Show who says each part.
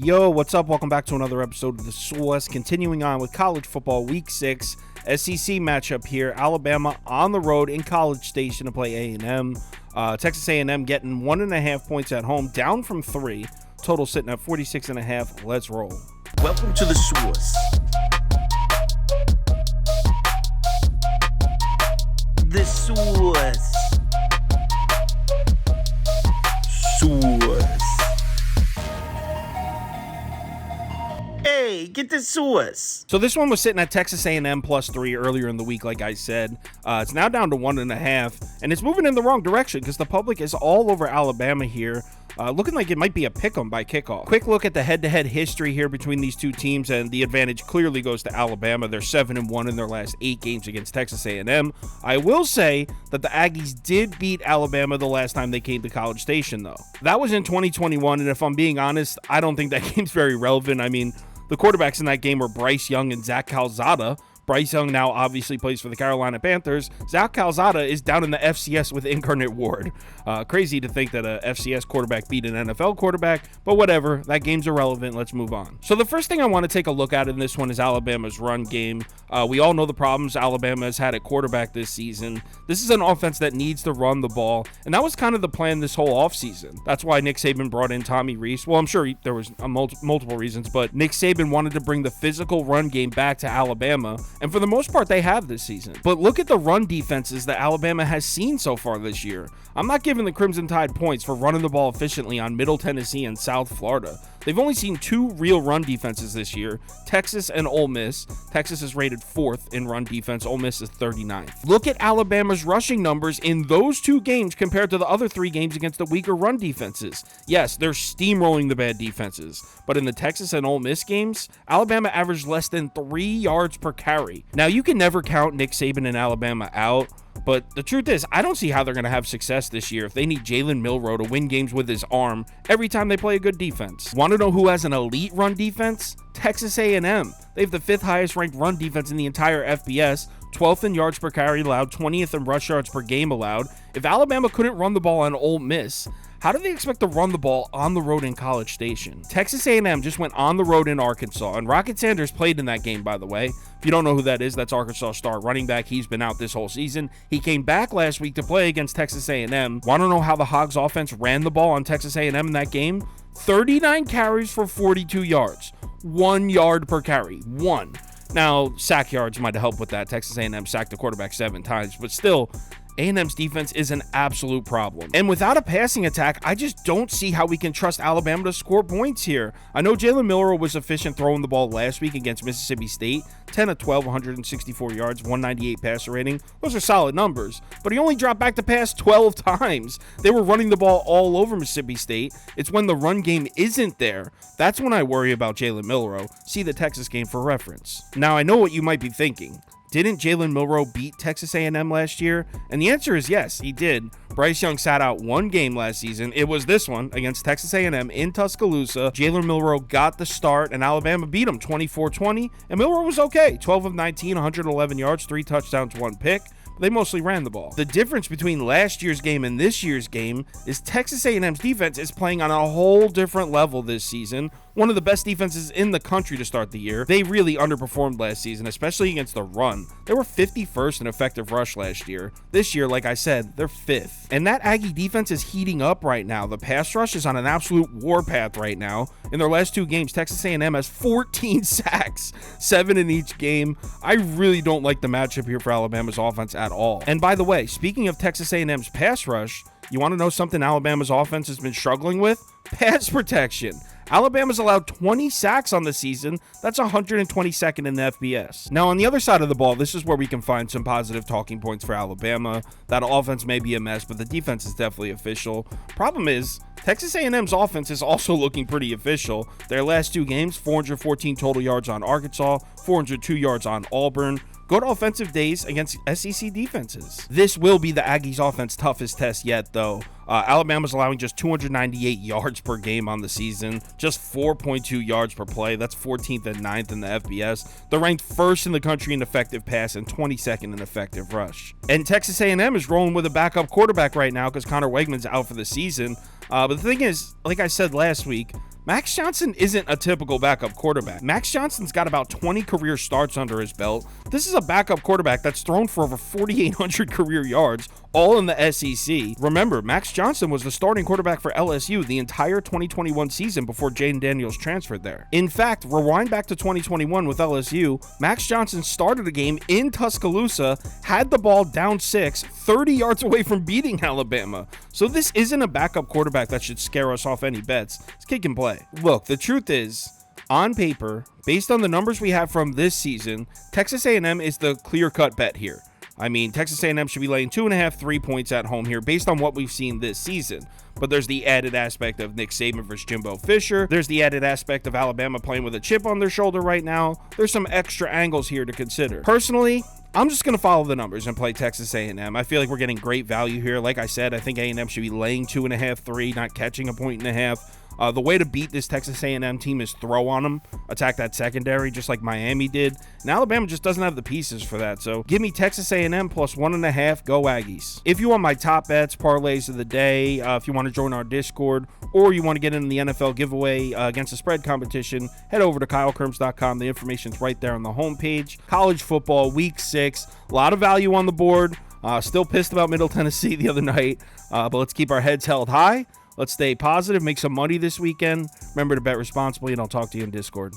Speaker 1: Yo, what's up? Welcome back to another episode of The Source. Continuing on with college football week 6 SEC matchup here. Alabama on the road in College Station to play A&M. Texas A&M getting 1.5 points at home, down from 3. Total sitting at 46.5. Let's roll.
Speaker 2: Welcome to The Source. The Source. Source. Hey, get the Source.
Speaker 1: So this one was sitting at Texas A&M +3 earlier in the week, like I said. It's now down to 1.5, and it's moving in the wrong direction because the public is all over Alabama here. Looking like it might be a pick'em by kickoff. Quick look at the head-to-head history here between these two teams, and the advantage clearly goes to Alabama. They're 7-1 in their last 8 games against Texas A&M. I will say that the Aggies did beat Alabama the last time they came to College Station, though. That was in 2021, and if I'm being honest, I don't think that game's very relevant. I mean, the quarterbacks in that game were Bryce Young and Zach Calzada. Bryce Young now obviously plays for the Carolina Panthers. Zach Calzada is down in the FCS with Incarnate Word. Crazy to think that a FCS quarterback beat an NFL quarterback, but whatever. That game's irrelevant. Let's move on. So the first thing I want to take a look at in this one is Alabama's run game. We all know the problems Alabama has had at quarterback this season. This is an offense that needs to run the ball, and that was kind of the plan this whole offseason. That's why Nick Saban brought in Tommy Rees. Well, I'm sure there was multiple reasons, but Nick Saban wanted to bring the physical run game back to Alabama. And for the most part, they have this season. But look at the run defenses that Alabama has seen so far this year. I'm not giving the Crimson Tide points for running the ball efficiently on Middle Tennessee and South Florida. They've only seen 2 real run defenses this year, Texas and Ole Miss. Texas is rated 4th in run defense. Ole Miss is 39th. Look at Alabama's rushing numbers in those 2 games compared to the other 3 games against the weaker run defenses. Yes, they're steamrolling the bad defenses, but in the Texas and Ole Miss games, Alabama averaged less than 3 yards per carry. Now, you can never count Nick Saban and Alabama out, but the truth is, I don't see how they're going to have success this year if they need Jalen Milroe to win games with his arm every time they play a good defense. Want to know who has an elite run defense? Texas A&M. They have the 5th highest ranked run defense in the entire FBS, 12th in yards per carry allowed, 20th in rush yards per game allowed. If Alabama couldn't run the ball on Ole Miss, how do they expect to run the ball on the road in College Station? Texas A&M just went on the road in Arkansas, and Rocket Sanders played in that game, by the way. If you don't know who that is, that's Arkansas star running back. He's been out this whole season. He came back last week to play against Texas A&M. Want to know how the Hogs offense ran the ball on Texas A&M in that game? 39 carries for 42 yards. 1 yard per carry. 1. Now, sack yards might have helped with that. Texas A&M sacked the quarterback 7 times, but still, A&M's defense is an absolute problem. And without a passing attack, I just don't see how we can trust Alabama to score points here. I know Jalen Milroe was efficient throwing the ball last week against Mississippi State. 10 of 12, 164 yards, 198 passer rating. Those are solid numbers. But he only dropped back to pass 12 times. They were running the ball all over Mississippi State. It's when the run game isn't there. That's when I worry about Jalen Milroe. See the Texas game for reference. Now, I know what you might be thinking. Didn't Jalen Milroe beat Texas A&M last year? And the answer is yes, he did. Bryce Young sat out 1 game last season. It was this one against Texas A&M in Tuscaloosa. Jalen Milroe got the start, and Alabama beat him 24-20. And Milroe was okay. 12 of 19, 111 yards, 3 touchdowns, 1 pick. They mostly ran the ball. The difference between last year's game and this year's game is Texas A&M's defense is playing on a whole different level this season. One of the best defenses in the country to start the year. They really underperformed last season, especially against the run. They were 51st in effective rush last year. This year, like I said, they're 5th. And that Aggie defense is heating up right now. The pass rush is on an absolute warpath right now. In their last 2 games, Texas A&M has 14 sacks, 7 in each game. I really don't like the matchup here for Alabama's offense at all. And by the way, speaking of Texas A&M's pass rush, you want to know something Alabama's offense has been struggling with? Pass protection. Alabama's allowed 20 sacks on the season. That's 122nd in the FBS. Now, on the other side of the ball, this is where we can find some positive talking points for Alabama. That offense may be a mess, but the defense is definitely official. Problem is, Texas A&M's offense is also looking pretty official. Their last 2 games, 414 total yards on Arkansas, 402 yards on Auburn. Good offensive days against SEC defenses. This will be the Aggies' offense toughest test yet, though. Alabama's allowing just 298 yards per game on the season, just 4.2 yards per play. That's 14th and 9th in the FBS. They're ranked first in the country in effective pass and 22nd in effective rush. And Texas A&M is rolling with a backup quarterback right now because Connor Wegman's out for the season. But the thing is, like I said last week, Max Johnson isn't a typical backup quarterback. Max Johnson's got about 20 career starts under his belt. This is a backup quarterback that's thrown for over 4,800 career yards, all in the SEC. Remember, Max Johnson was the starting quarterback for LSU the entire 2021 season before Jaden Daniels transferred there. In fact, rewind back to 2021 with LSU, Max Johnson started a game in Tuscaloosa, had the ball down 6, 30 yards away from beating Alabama. So this isn't a backup quarterback that should scare us off any bets. This kid can play. Look, the truth is, on paper, based on the numbers we have from this season, Texas A&M is the clear-cut bet here. I mean, Texas A&M should be laying 2.5, 3 points at home here based on what we've seen this season. But there's the added aspect of Nick Saban versus Jimbo Fisher. There's the added aspect of Alabama playing with a chip on their shoulder right now. There's some extra angles here to consider. Personally, I'm just going to follow the numbers and play Texas A&M. I feel like we're getting great value here. Like I said, I think A&M should be laying 2.5, 3, not catching a 1.5. The way to beat this Texas A&M team is throw on them, attack that secondary just like Miami did. And Alabama just doesn't have the pieces for that. So give me Texas A&M plus 1.5. Go Aggies. If you want my top bets, parlays of the day, if you want to join our Discord, or you want to get in the NFL giveaway against the spread competition, head over to KyleKirms.com. The information's right there on the homepage. College football, week 6. A lot of value on the board. Still pissed about Middle Tennessee the other night, but let's keep our heads held high. Let's stay positive, make some money this weekend. Remember to bet responsibly, and I'll talk to you in Discord.